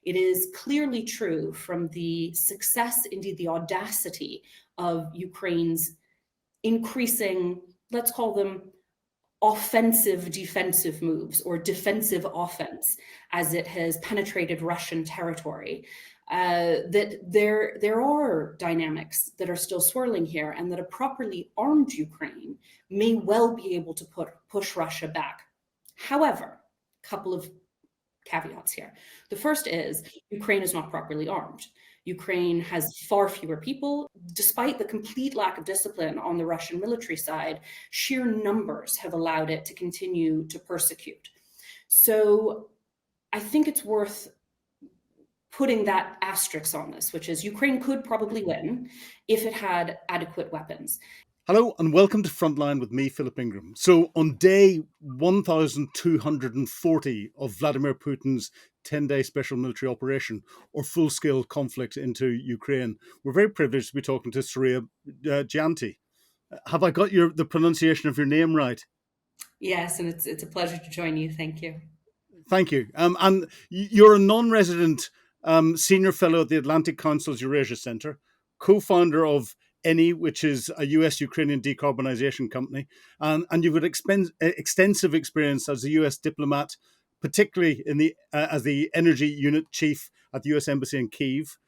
It is clearly true from the success, indeed the audacity of Ukraine's increasing, let's call them offensive defensive moves or defensive offense as it has penetrated Russian territory, that there are dynamics that are still swirling here, and that a properly armed Ukraine may well be able to push Russia back. However, a couple of caveats here. The first is Ukraine is not properly armed. Ukraine has far fewer people. Despite the complete lack of discipline on the Russian military side, sheer numbers have allowed it to continue to persecute. So I think it's worth putting that asterisk on this, which is Ukraine could probably win if it had adequate weapons. Hello and welcome to Frontline with me, Philip Ingram. So on day 1,240 of Vladimir Putin's 10-day special military operation or full-scale conflict into Ukraine, we're very privileged to be talking to Suriya Jayanti. Have I got the pronunciation of your name right? Yes, and it's a pleasure to join you. Thank you. Thank you. And you're a non-resident senior fellow at the Atlantic Council's Eurasia Centre, co-founder of which is a US-Ukrainian decarbonization company, and you've got extensive experience as a US diplomat, particularly as the energy unit chief at the US Embassy in Kyiv.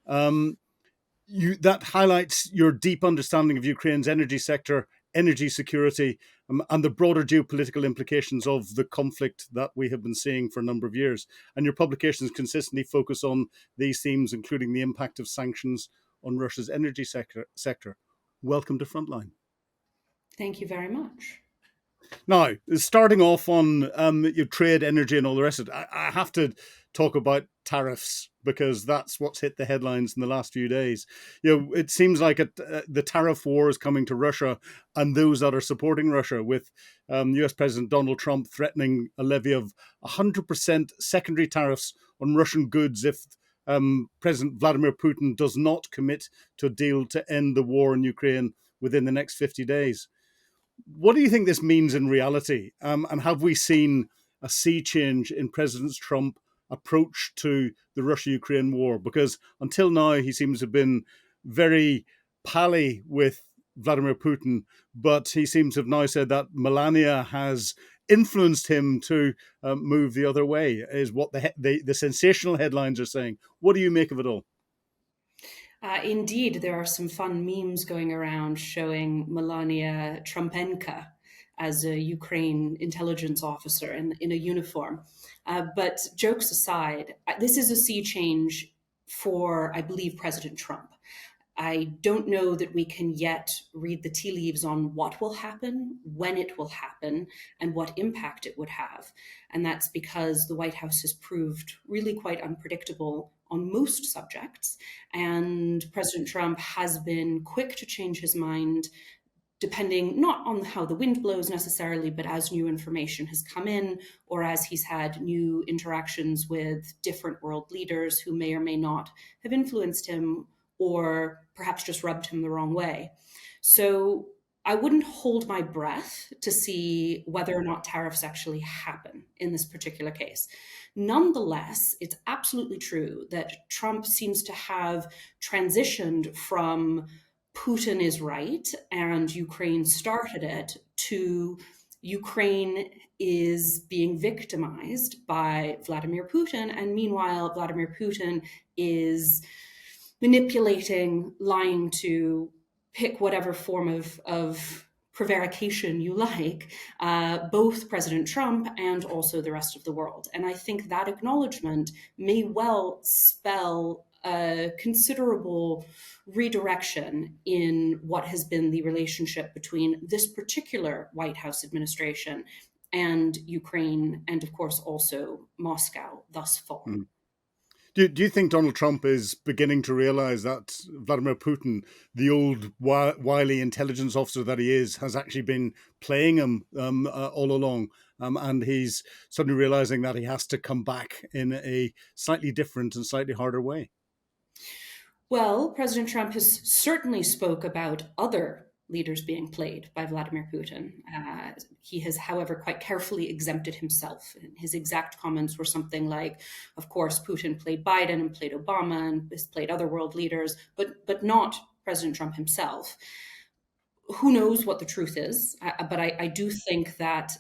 That highlights your deep understanding of Ukraine's energy sector, energy security, and the broader geopolitical implications of the conflict that we have been seeing for a number of years. And your publications consistently focus on these themes, including the impact of sanctions on Russia's energy sector. Welcome to Frontline. Thank you very much. Now, starting off on your trade, energy, and all the rest of it, I have to talk about tariffs because that's what's hit the headlines in the last few days. It seems like the tariff war is coming to Russia and those that are supporting Russia, with US President Donald Trump threatening a levy of 100% secondary tariffs on Russian goods if President Vladimir Putin does not commit to a deal to end the war in Ukraine within the next 50 days. What do you think this means in reality? And have we seen a sea change in President Trump's approach to the Russia-Ukraine war? Because until now, he seems to have been very pally with Vladimir Putin, but he seems to have now said that Melania has influenced him to move the other way, is what the sensational headlines are saying. What do you make of it all? Indeed, there are some fun memes going around showing Melania Trumpenka as a Ukraine intelligence officer in a uniform. But jokes aside, this is a sea change for, I believe, President Trump. I don't know that we can yet read the tea leaves on what will happen, when it will happen, and what impact it would have. And that's because the White House has proved really quite unpredictable on most subjects. And President Trump has been quick to change his mind, depending not on how the wind blows necessarily, but as new information has come in, or as he's had new interactions with different world leaders who may or may not have influenced him, or perhaps just rubbed him the wrong way. So I wouldn't hold my breath to see whether or not tariffs actually happen in this particular case. Nonetheless, it's absolutely true that Trump seems to have transitioned from Putin is right and Ukraine started it to Ukraine is being victimized by Vladimir Putin. And meanwhile, Vladimir Putin is manipulating, lying to pick whatever form of prevarication you like, both President Trump and also the rest of the world. And I think that acknowledgement may well spell a considerable redirection in what has been the relationship between this particular White House administration and Ukraine, and of course also Moscow thus far. Mm. Do you think Donald Trump is beginning to realize that Vladimir Putin, the old wily intelligence officer that he is, has actually been playing him all along, and he's suddenly realizing that he has to come back in a slightly different and slightly harder way? Well, President Trump has certainly spoke about other leaders being played by Vladimir Putin. He has, however, quite carefully exempted himself. His exact comments were something like, of course, Putin played Biden and played Obama and has played other world leaders, but not President Trump himself. Who knows what the truth is? But I do think that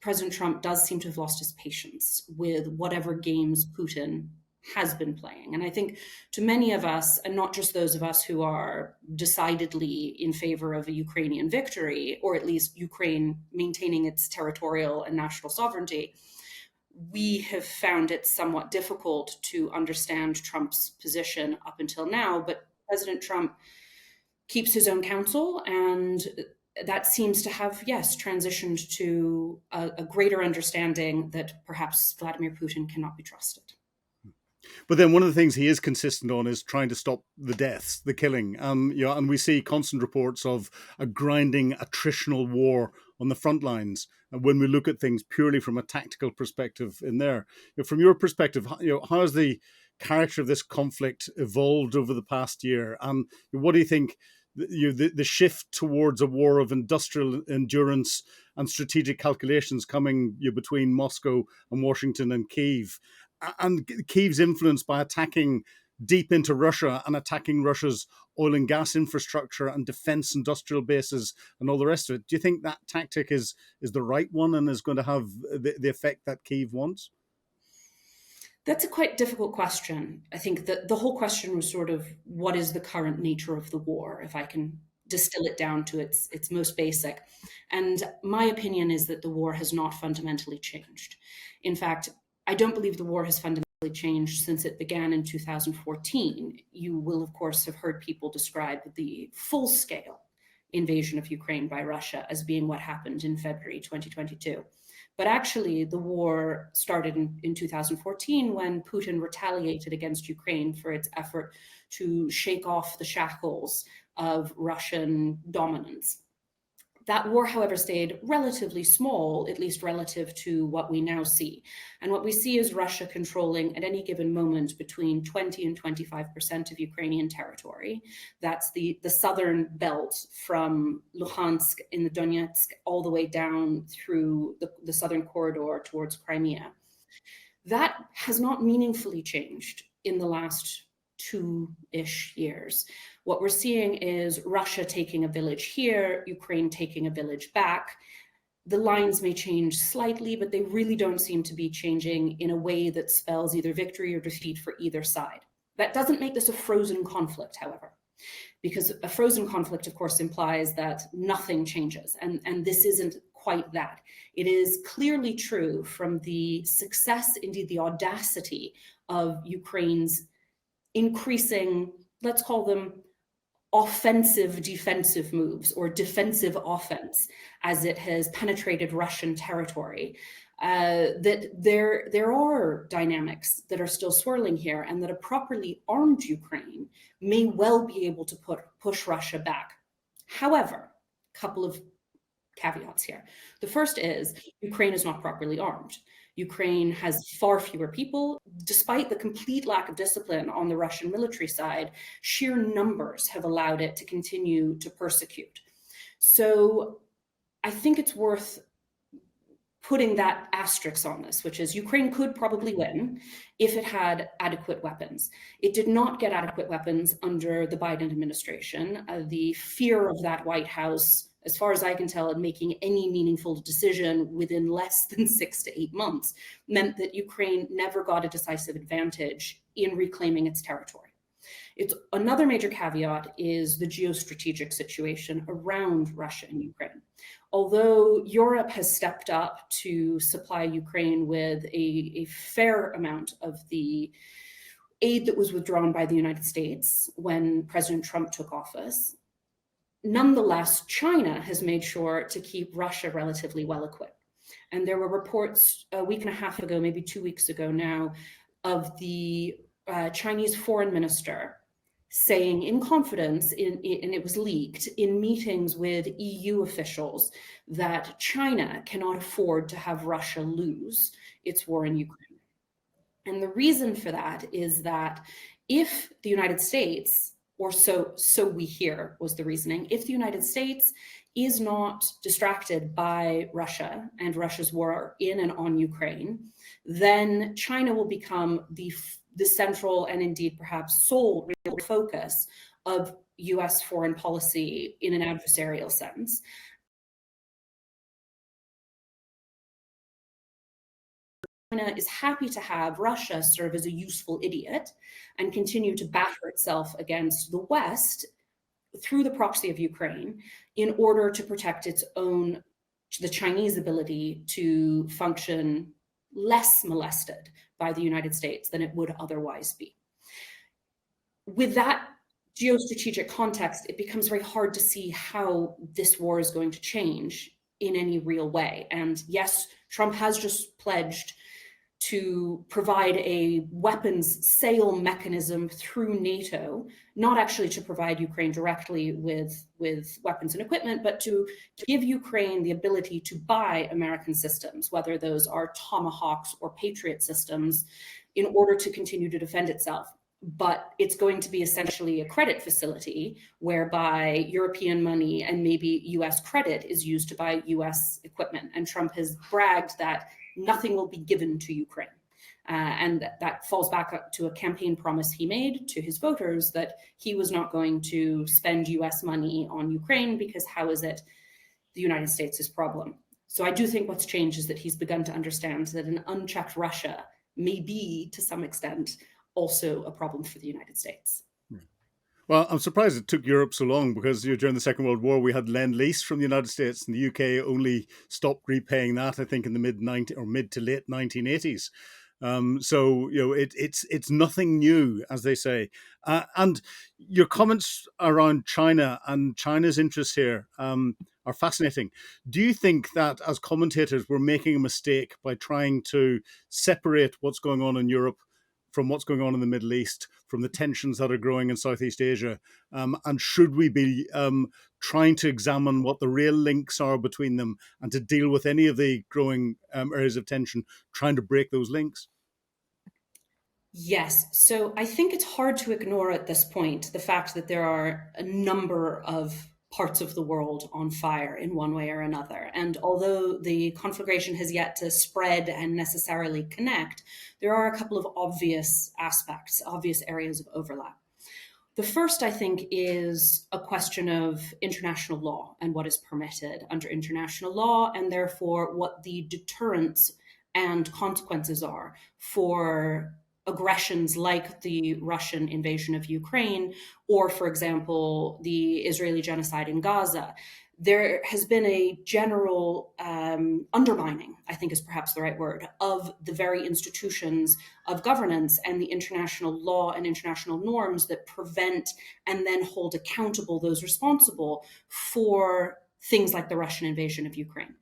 President Trump does seem to have lost his patience with whatever games Putin has been playing. And I think to many of us, and not just those of us who are decidedly in favor of a Ukrainian victory, or at least Ukraine maintaining its territorial and national sovereignty, we have found it somewhat difficult to understand Trump's position up until now. But President Trump keeps his own counsel, and that seems to have, yes, transitioned to a greater understanding that perhaps Vladimir Putin cannot be trusted. But then one of the things he is consistent on is trying to stop the deaths, the killing. And we see constant reports of a grinding attritional war on the front lines. And when we look at things purely from a tactical perspective in there, from your perspective, how has the character of this conflict evolved over the past year? And what do you think the shift towards a war of industrial endurance and strategic calculations coming between Moscow and Washington and Kyiv? And Kyiv's influence by attacking deep into Russia and attacking Russia's oil and gas infrastructure and defense industrial bases and all the rest of it. Do you think that tactic is the right one and is going to have the effect that Kyiv wants? That's a quite difficult question. I think that the whole question was sort of, what is the current nature of the war, if I can distill it down to its most basic. And my opinion is that the war has not fundamentally changed. In fact, I don't believe the war has fundamentally changed since it began in 2014. You will, of course, have heard people describe the full-scale invasion of Ukraine by Russia as being what happened in February 2022. But actually, the war started in 2014 when Putin retaliated against Ukraine for its effort to shake off the shackles of Russian dominance. That war, however, stayed relatively small, at least relative to what we now see. And what we see is Russia controlling at any given moment between 20 and 25% of Ukrainian territory. That's the southern belt from Luhansk in the Donetsk all the way down through the southern corridor towards Crimea. That has not meaningfully changed in the last 2-ish years. What we're seeing is Russia taking a village here, Ukraine taking a village back. The lines may change slightly, but they really don't seem to be changing in a way that spells either victory or defeat for either side. That doesn't make this a frozen conflict, however, because a frozen conflict, of course, implies that nothing changes, and this isn't quite that. It is clearly true from the success, indeed the audacity of Ukraine's increasing, let's call them offensive defensive moves or defensive offense as it has penetrated Russian territory, that there are dynamics that are still swirling here, and that a properly armed Ukraine may well be able to push Russia back. However, a couple of caveats here. The first is Ukraine is not properly armed. Ukraine has far fewer people. Despite the complete lack of discipline on the Russian military side, sheer numbers have allowed it to continue to persecute. So I think it's worth putting that asterisk on this, which is Ukraine could probably win if it had adequate weapons. It did not get adequate weapons under the Biden administration. The fear of that White House, as far as I can tell, in making any meaningful decision within less than 6 to 8 months, meant that Ukraine never got a decisive advantage in reclaiming its territory. It's another major caveat is the geostrategic situation around Russia and Ukraine. Although Europe has stepped up to supply Ukraine with a fair amount of the aid that was withdrawn by the United States when President Trump took office, nonetheless, China has made sure to keep Russia relatively well equipped. And there were reports a week and a half ago, maybe 2 weeks ago now, of the Chinese foreign minister saying in confidence, and it was leaked, in meetings with EU officials, that China cannot afford to have Russia lose its war in Ukraine. And the reason for that is that if the United States or so we hear was the reasoning. If the United States is not distracted by Russia and Russia's war in and on Ukraine, then China will become the central and indeed perhaps sole real focus of US foreign policy in an adversarial sense. China is happy to have Russia serve as a useful idiot and continue to batter itself against the West through the proxy of Ukraine in order to protect its own, the Chinese ability to function less molested by the United States than it would otherwise be. With that geostrategic context, it becomes very hard to see how this war is going to change in any real way. And yes, Trump has just pledged to provide a weapons sale mechanism through NATO, not actually to provide Ukraine directly with weapons and equipment, but to give Ukraine the ability to buy American systems, whether those are Tomahawks or Patriot systems, in order to continue to defend itself. But it's going to be essentially a credit facility whereby European money and maybe US credit is used to buy US equipment. And Trump has bragged that nothing will be given to Ukraine. And that falls back up to a campaign promise he made to his voters that he was not going to spend US money on Ukraine because how is it the United States' problem? So I do think what's changed is that he's begun to understand that an unchecked Russia may be, to some extent, also a problem for the United States. Well, I'm surprised it took Europe so long because during the Second World War we had Lend-Lease from the United States, and the UK only stopped repaying that, I think, in the mid to late 1980s. So it's nothing new, as they say. And your comments around China and China's interests here are fascinating. Do you think that as commentators we're making a mistake by trying to separate what's going on in Europe from what's going on in the Middle East, from the tensions that are growing in Southeast Asia? And should we be trying to examine what the real links are between them and to deal with any of the growing areas of tension, trying to break those links? Yes. So I think it's hard to ignore at this point the fact that there are a number of parts of the world on fire in one way or another. And although the conflagration has yet to spread and necessarily connect, there are a couple of obvious aspects, obvious areas of overlap. The first, I think, is a question of international law and what is permitted under international law, and therefore what the deterrents and consequences are for aggressions like the Russian invasion of Ukraine, or, for example, the Israeli genocide in Gaza. There has been a general undermining, I think is perhaps the right word, of the very institutions of governance and the international law and international norms that prevent and then hold accountable those responsible for things like the Russian invasion of Ukraine.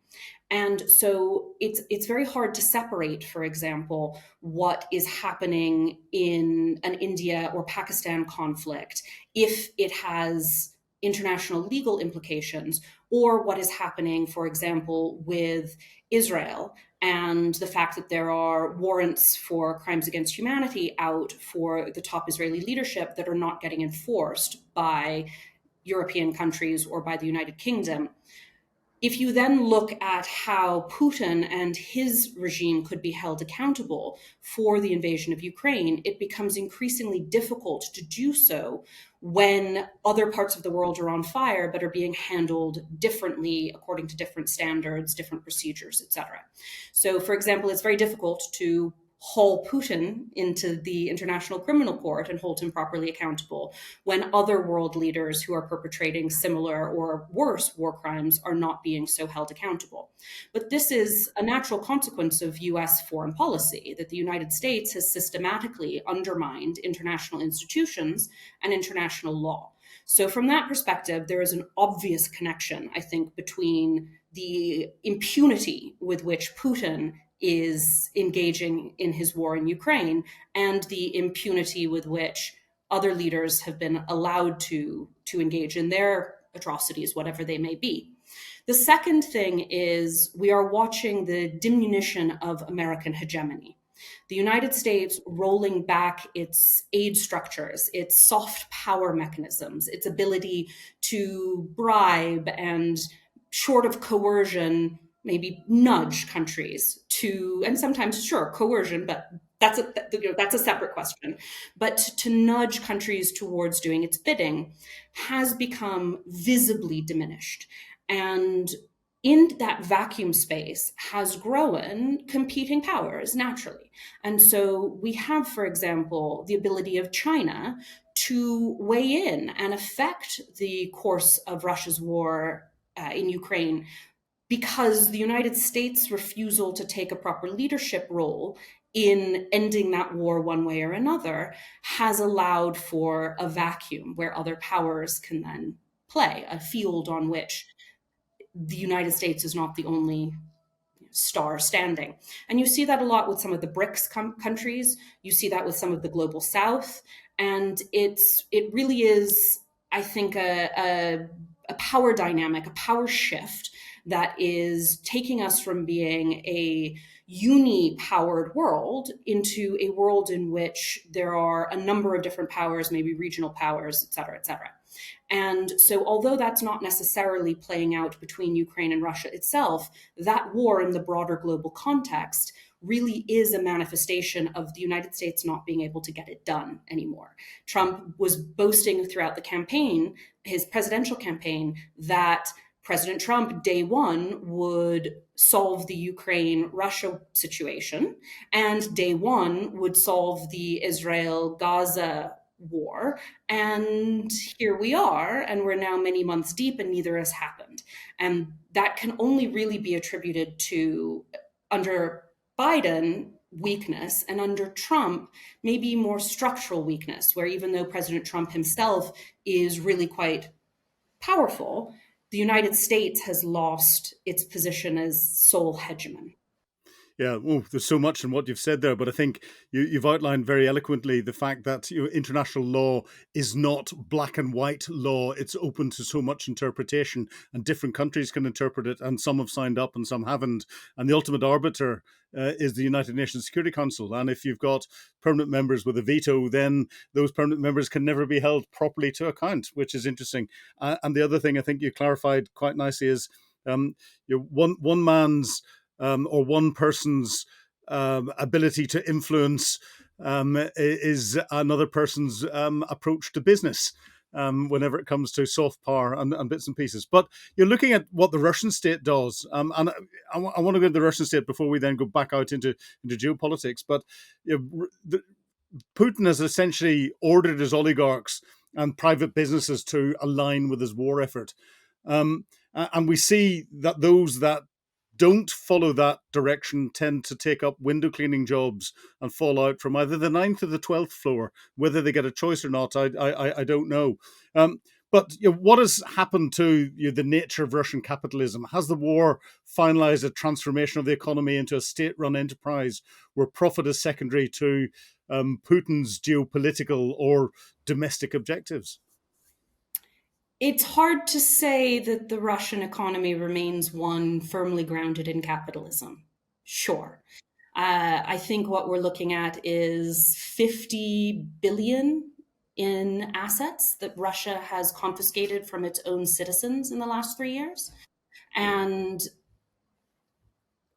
And so it's very hard to separate, for example, what is happening in an India or Pakistan conflict if it has international legal implications, or what is happening, for example, with Israel and the fact that there are warrants for crimes against humanity out for the top Israeli leadership that are not getting enforced by European countries or by the United Kingdom. If you then look at how Putin and his regime could be held accountable for the invasion of Ukraine, it becomes increasingly difficult to do so when other parts of the world are on fire but are being handled differently according to different standards, different procedures, etc. So, for example, it's very difficult to haul Putin into the International Criminal Court and hold him properly accountable when other world leaders who are perpetrating similar or worse war crimes are not being so held accountable. But this is a natural consequence of US foreign policy, that the United States has systematically undermined international institutions and international law. So from that perspective, there is an obvious connection, I think, between the impunity with which Putin is engaging in his war in Ukraine and the impunity with which other leaders have been allowed to engage in their atrocities, whatever they may be. The second thing is we are watching the diminution of American hegemony. The United States rolling back its aid structures, its soft power mechanisms, its ability to bribe and, short of coercion, maybe nudge countries to, and sometimes, sure, coercion, but that's a separate question. But to nudge countries towards doing its bidding has become visibly diminished. And in that vacuum space has grown competing powers naturally. And so we have, for example, the ability of China to weigh in and affect the course of Russia's war in Ukraine, because the United States' refusal to take a proper leadership role in ending that war one way or another has allowed for a vacuum where other powers can then play, a field on which the United States is not the only star standing. And you see that a lot with some of the BRICS countries. You see that with some of the global South, and it really is, I think, a power dynamic, a power shift that is taking us from being a uni-powered world into a world in which there are a number of different powers, maybe regional powers, et cetera, et cetera. And so, although that's not necessarily playing out between Ukraine and Russia itself, that war in the broader global context really is a manifestation of the United States not being able to get it done anymore. Trump was boasting throughout the campaign, his presidential campaign, that President Trump, day one, would solve the Ukraine Russia situation, and day one would solve the Israel Gaza war. And here we are, and we're now many months deep, and neither has happened. And that can only really be attributed to, under Biden, weakness, and under Trump, maybe more structural weakness, where even though President Trump himself is really quite powerful, the United States has lost its position as sole hegemon. Yeah, oh, there's so much in what you've said there, but I think you've outlined very eloquently the fact that international law is not black and white law. It's open to so much interpretation, and different countries can interpret it, and some have signed up and some haven't. And the ultimate arbiter is the United Nations Security Council. And if you've got permanent members with a veto, then those permanent members can never be held properly to account, which is interesting. And the other thing I think you clarified quite nicely is one man's or one person's ability to influence is another person's approach to business. Whenever it comes to soft power and bits and pieces. But you're looking at what the Russian state does. And I want to go into the Russian state before we then go back out into geopolitics. But Putin has essentially ordered his oligarchs and private businesses to align with his war effort. And we see that those that don't follow that direction tend to take up window cleaning jobs and fall out from either the ninth or the 12th floor. Whether they get a choice or not, I don't know. But what has happened to the nature of Russian capitalism? Has the war finalized a transformation of the economy into a state-run enterprise where profit is secondary to Putin's geopolitical or domestic objectives? It's hard to say that the Russian economy remains one firmly grounded in capitalism. Sure. I think what we're looking at is 50 billion in assets that Russia has confiscated from its own citizens in the last 3 years. And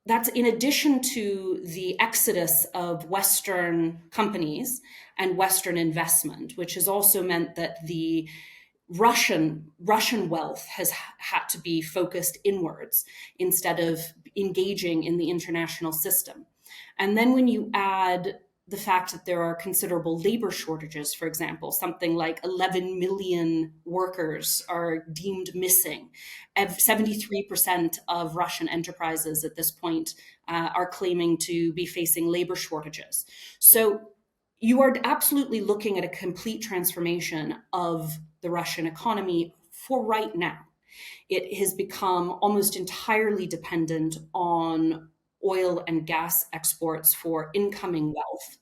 that's in addition to the exodus of Western companies and Western investment, which has also meant that the Russian wealth has had to be focused inwards instead of engaging in the international system. And then when you add the fact that there are considerable labor shortages, for example, something like 11 million workers are deemed missing. 73% of Russian enterprises at this point are claiming to be facing labor shortages. So you are absolutely looking at a complete transformation of the Russian economy for right now. It has become almost entirely dependent on oil and gas exports for incoming wealth.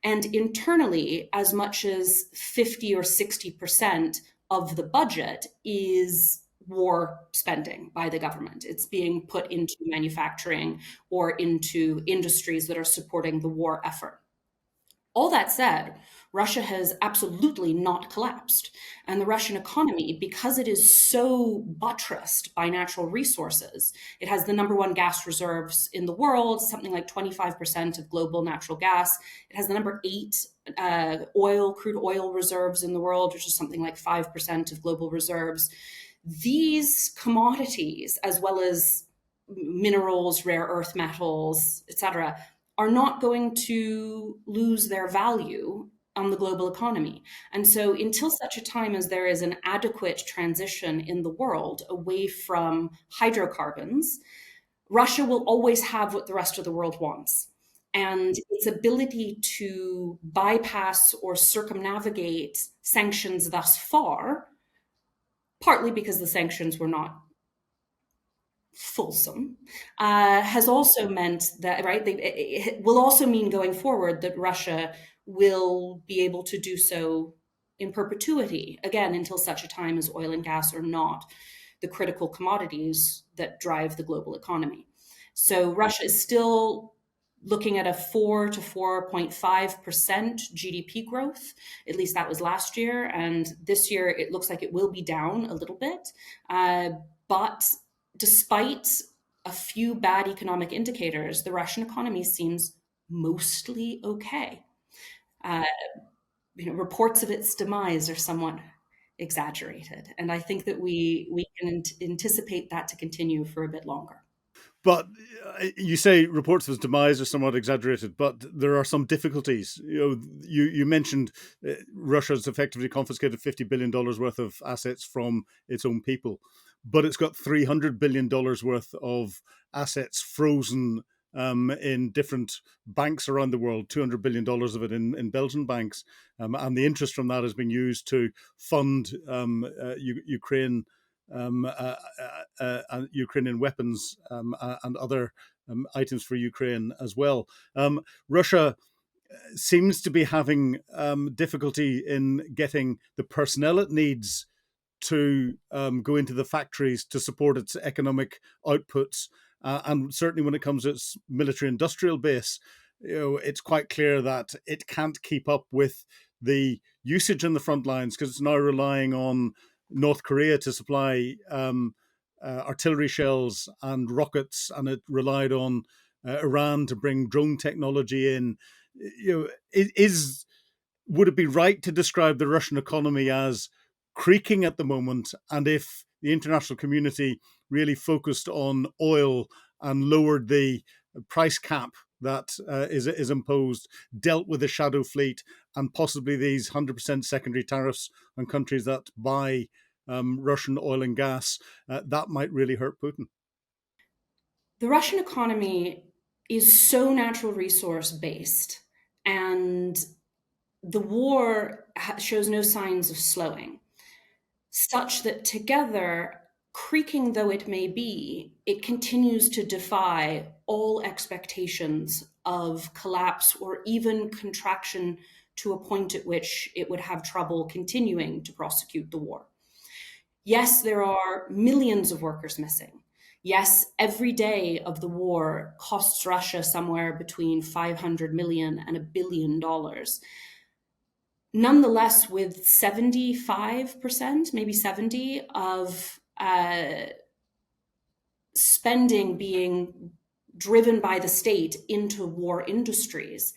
And internally, as much as 50 or 60% of the budget is war spending by the government. It's being put into manufacturing or into industries that are supporting the war effort. All that said, Russia has absolutely not collapsed. And the Russian economy, because it is so buttressed by natural resources, it has the number one gas reserves in the world, something like 25% of global natural gas. It has the number eight crude oil reserves in the world, which is something like 5% of global reserves. These commodities, as well as minerals, rare earth metals, etc., are not going to lose their value on the global economy. And so, until such a time as there is an adequate transition in the world away from hydrocarbons, Russia will always have what the rest of the world wants. And its ability to bypass or circumnavigate sanctions thus far, partly because the sanctions were not fulsome, has also meant that, right, it will also mean going forward that Russia will be able to do so in perpetuity, again, until such a time as oil and gas are not the critical commodities that drive the global economy. So Russia is still looking at a 4 to 4.5% GDP growth. At least that was last year. And this year, it looks like it will be down a little bit. But despite a few bad economic indicators, the Russian economy seems mostly okay. Uh, Reports of its demise are somewhat exaggerated, and I think that we can anticipate that to continue for a bit longer. But you say reports of his demise are somewhat exaggerated, but there are some difficulties. You mentioned Russia's effectively confiscated $50 billion worth of assets from its own people, but it's got $300 billion worth of assets frozen in different banks around the world, $200 billion of it in Belgian banks. And the interest from that has been used to fund Ukraine, Ukrainian weapons and other items for Ukraine as well. Russia seems to be having difficulty in getting the personnel it needs to go into the factories to support its economic outputs. And certainly when it comes to its military industrial base, it's quite clear that it can't keep up with the usage in the front lines because it's now relying on North Korea to supply artillery shells and rockets, and it relied on Iran to bring drone technology in. Is would it be right to describe the Russian economy as creaking at the moment? And if the international community really focused on oil and lowered the price cap that is imposed, dealt with the shadow fleet, and possibly these 100% secondary tariffs on countries that buy Russian oil and gas, that might really hurt Putin. The Russian economy is so natural resource based, and the war shows no signs of slowing, such that together, creaking though it may be, it continues to defy all expectations of collapse or even contraction to a point at which it would have trouble continuing to prosecute the war. Yes, there are millions of workers missing. Yes, every day of the war costs Russia somewhere between 500 million and $1 billion. Nonetheless, with 75%, maybe 70 of spending being driven by the state into war industries,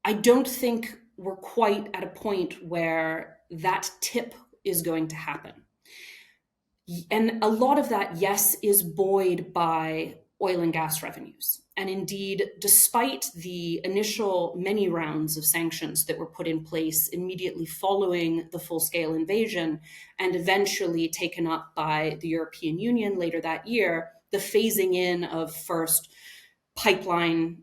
I don't think we're quite at a point where that tip is going to happen. And a lot of that, yes, is buoyed by oil and gas revenues. And indeed, despite the initial many rounds of sanctions that were put in place immediately following the full-scale invasion and eventually taken up by the European Union later that year, the phasing in of first pipeline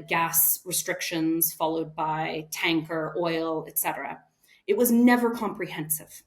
gas restrictions, followed by tanker oil, etc., it was never comprehensive.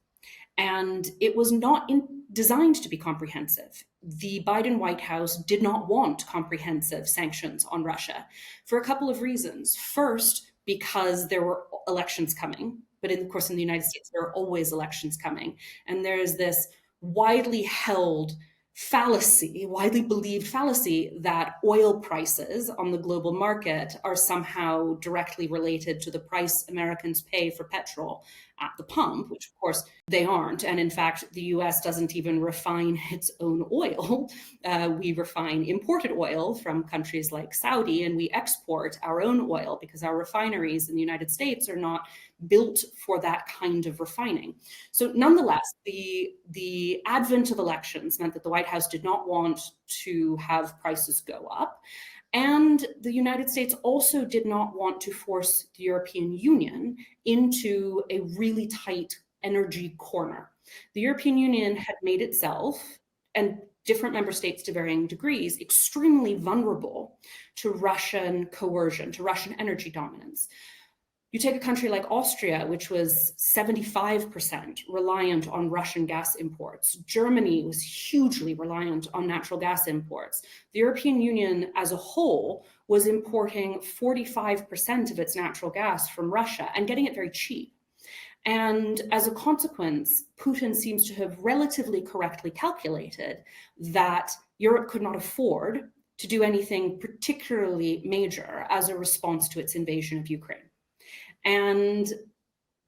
And it was not designed to be comprehensive. The Biden White House did not want comprehensive sanctions on Russia for a couple of reasons. First, because there were elections coming, but of course in the United States, there are always elections coming. And there is this widely held fallacy, widely believed fallacy that oil prices on the global market are somehow directly related to the price Americans pay for petrol at the pump, which of course they aren't. And in fact, the US doesn't even refine its own oil. We refine imported oil from countries like Saudi, and we export our own oil because our refineries in the United States are not built for that kind of refining. So nonetheless, the advent of elections meant that the White House did not want to have prices go up. And the United States also did not want to force the European Union into a really tight energy corner. The European Union had made itself, and different member states to varying degrees, extremely vulnerable to Russian coercion, to Russian energy dominance. You take a country like Austria, which was 75% reliant on Russian gas imports. Germany was hugely reliant on natural gas imports. The European Union as a whole was importing 45% of its natural gas from Russia and getting it very cheap. And as a consequence, Putin seems to have relatively correctly calculated that Europe could not afford to do anything particularly major as a response to its invasion of Ukraine. And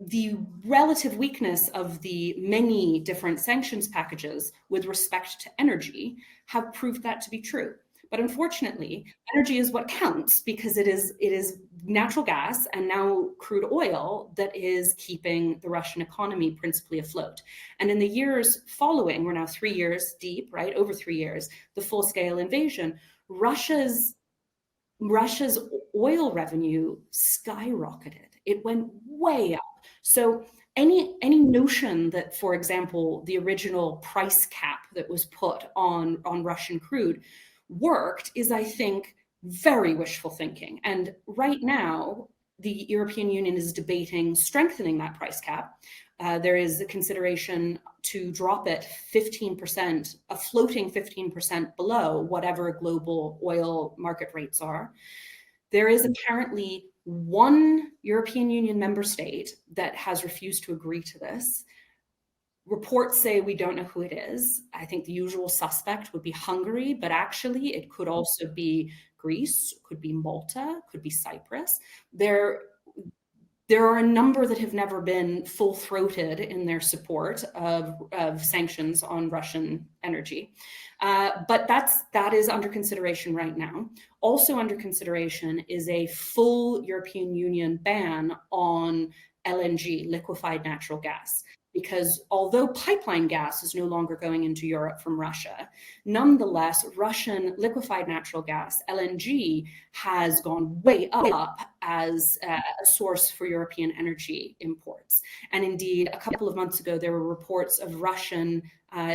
the relative weakness of the many different sanctions packages with respect to energy have proved that to be true. But unfortunately, energy is what counts because it is natural gas and now crude oil that is keeping the Russian economy principally afloat. And in the years following, we're now 3 years deep, right? Over 3 years, the full-scale invasion, Russia's oil revenue skyrocketed. It went way up. So any notion that, for example, the original price cap that was put on Russian crude worked is, I think, very wishful thinking. And right now, the European Union is debating strengthening that price cap. There is a consideration to drop it 15%, a floating 15% below whatever global oil market rates are. There is apparently one European Union member state that has refused to agree to this. Reports say we don't know who it is. I think the usual suspect would be Hungary, but actually it could also be Greece, could be Malta, could be Cyprus. There are a number that have never been full-throated in their support of sanctions on Russian energy. But that is under consideration right now. Also under consideration is a full European Union ban on LNG, liquefied natural gas. Because although pipeline gas is no longer going into Europe from Russia, nonetheless, Russian liquefied natural gas, LNG, has gone way up as a source for European energy imports. And indeed, a couple of months ago, there were reports of Russian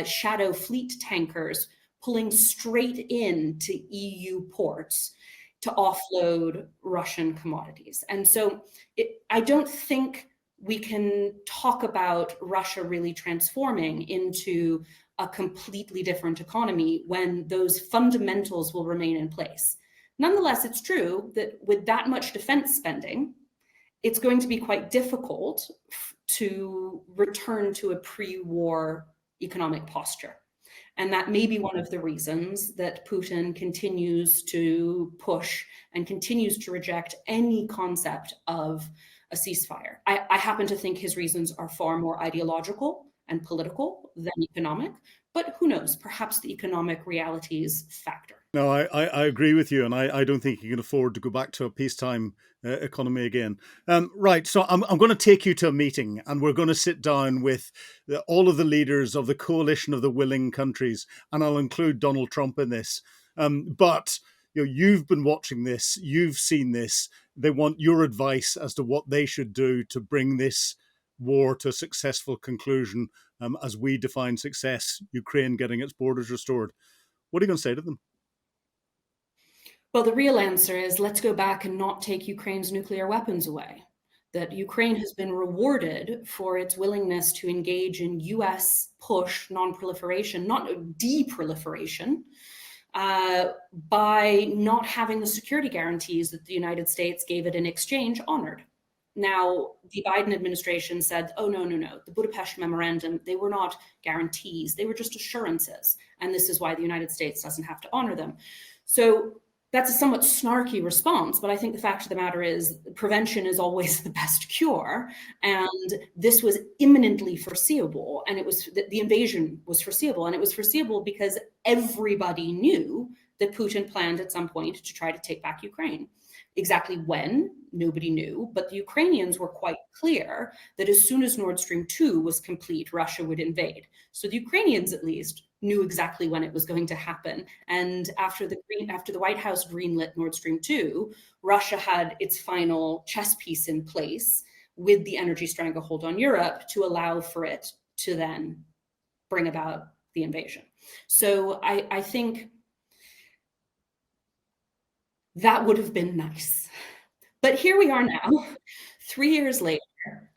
shadow fleet tankers pulling straight into EU ports to offload Russian commodities. And so I don't think we can talk about Russia really transforming into a completely different economy when those fundamentals will remain in place. Nonetheless, it's true that with that much defense spending, it's going to be quite difficult to return to a pre-war economic posture. And that may be one of the reasons that Putin continues to push and continues to reject any concept of a ceasefire. I happen to think his reasons are far more ideological and political than economic, but who knows, perhaps the economic realities factor. No, I agree with you, and I don't think you can afford to go back to a peacetime economy again. Right, so I'm going to take you to a meeting, and we're going to sit down with all of the leaders of the coalition of the willing countries, and I'll include Donald Trump in this. But you've been watching this, you've seen this. They want your advice as to what they should do to bring this war to a successful conclusion, as we define success, Ukraine getting its borders restored. What are you going to say to them? Well, the real answer is let's go back and not take Ukraine's nuclear weapons away. That Ukraine has been rewarded for its willingness to engage in US push non-proliferation, not de-proliferation, by not having the security guarantees that the United States gave it in exchange honored. Now, the Biden administration said, oh, no, no, no. The Budapest Memorandum, they were not guarantees. They were just assurances. And this is why the United States doesn't have to honor them. So that's a somewhat snarky response, but I think the fact of the matter is prevention is always the best cure. And this was imminently foreseeable. And it was the invasion was foreseeable. And it was foreseeable because everybody knew that Putin planned at some point to try to take back Ukraine. Exactly when, nobody knew, but the Ukrainians were quite clear that as soon as Nord Stream 2 was complete, Russia would invade. So the Ukrainians, at least, knew exactly when it was going to happen. And after the White House greenlit Nord Stream 2, Russia had its final chess piece in place with the energy stranglehold on Europe to allow for it to then bring about the invasion. So I think that would have been nice. But here we are now, 3 years later,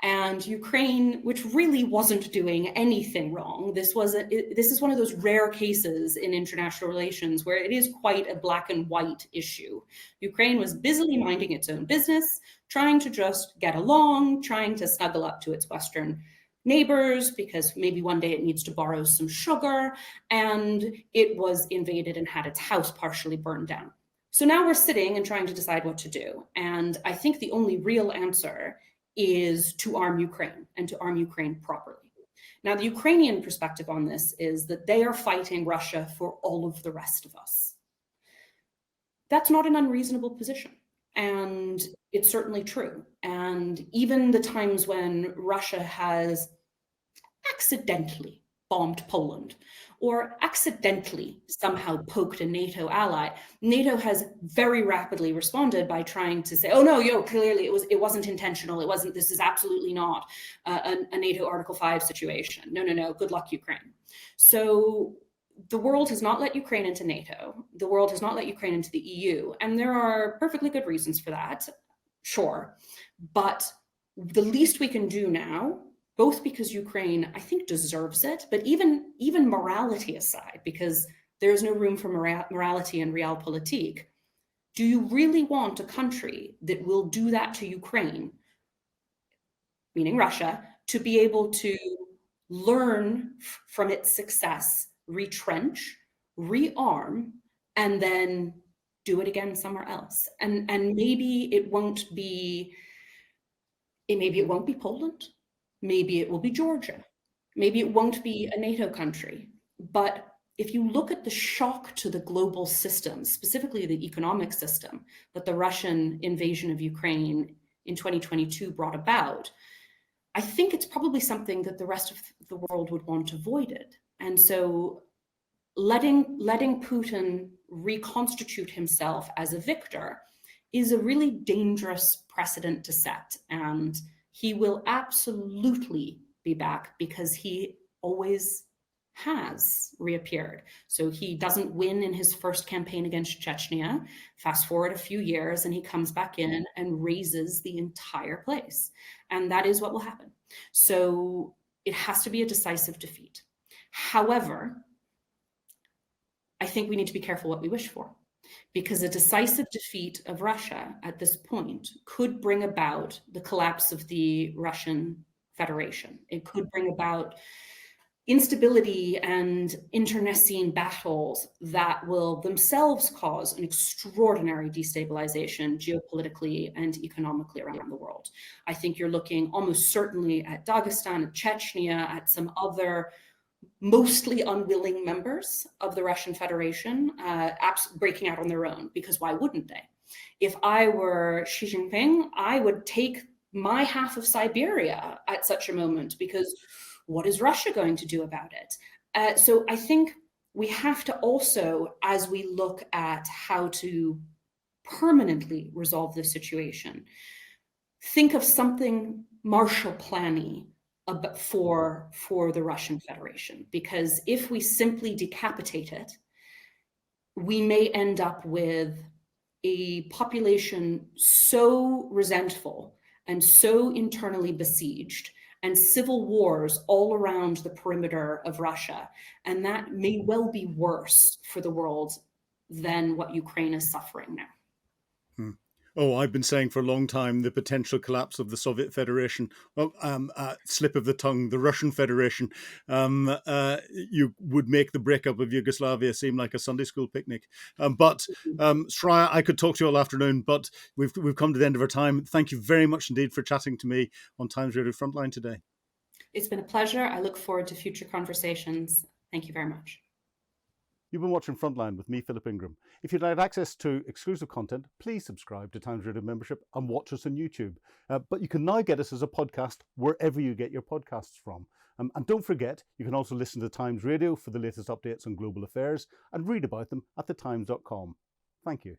and Ukraine, which really wasn't doing anything wrong, this is one of those rare cases in international relations where it is quite a black and white issue. Ukraine was busily minding its own business, trying to just get along, trying to snuggle up to its Western neighbors because maybe one day it needs to borrow some sugar, and it was invaded and had its house partially burned down. So now we're sitting and trying to decide what to do. And I think the only real answer is to arm Ukraine and to arm Ukraine properly. Now, the Ukrainian perspective on this is that they are fighting Russia for all of the rest of us. That's not an unreasonable position. And it's certainly true. And even the times when Russia has accidentally bombed Poland or accidentally somehow poked a NATO ally, NATO has very rapidly responded by trying to say, oh no, clearly it wasn't intentional. This is absolutely not a NATO Article 5 situation. No, good luck, Ukraine. So the world has not let Ukraine into NATO. The world has not let Ukraine into the EU. And there are perfectly good reasons for that, sure. But the least we can do now, both because Ukraine, I think, deserves it, but even morality aside, because there's no room for morality in realpolitik, do you really want a country that will do that to Ukraine, meaning Russia, to be able to learn from its success, retrench, rearm, and then do it again somewhere else? And maybe it won't be Poland. Maybe it will be Georgia. Maybe it won't be a NATO country. But if you look at the shock to the global system, specifically the economic system, that the Russian invasion of Ukraine in 2022 brought about, I think it's probably something that the rest of the world would want avoided. And so letting Putin reconstitute himself as a victor is a really dangerous precedent to set. And he will absolutely be back because he always has reappeared. So he doesn't win in his first campaign against Chechnya. Fast forward a few years and he comes back in and raises the entire place. And that is what will happen. So it has to be a decisive defeat. However, I think we need to be careful what we wish for, because a decisive defeat of Russia at this point could bring about the collapse of the Russian Federation. It could bring about instability and internecine battles that will themselves cause an extraordinary destabilization geopolitically and economically around the world. I think you're looking almost certainly at Dagestan, at Chechnya, at some other mostly unwilling members of the Russian Federation breaking out on their own, because why wouldn't they? If I were Xi Jinping, I would take my half of Siberia at such a moment, because what is Russia going to do about it? So I think we have to also, as we look at how to permanently resolve this situation, think of something Marshall Plan-y for the Russian Federation, because if we simply decapitate it, we may end up with a population so resentful and so internally besieged, and civil wars all around the perimeter of Russia. And that may well be worse for the world than what Ukraine is suffering now. Oh, I've been saying for a long time the potential collapse of the Soviet Federation. Well, slip of the tongue, the Russian Federation. You would make the breakup of Yugoslavia seem like a Sunday school picnic. But Sriya, I could talk to you all afternoon, but we've come to the end of our time. Thank you very much indeed for chatting to me on Times Radio Frontline today. It's been a pleasure. I look forward to future conversations. Thank you very much. You've been watching Frontline with me, Philip Ingram. If you'd like access to exclusive content, please subscribe to Times Radio membership and watch us on YouTube. But you can now get us as a podcast wherever you get your podcasts from. And don't forget, you can also listen to Times Radio for the latest updates on global affairs and read about them at thetimes.com. Thank you.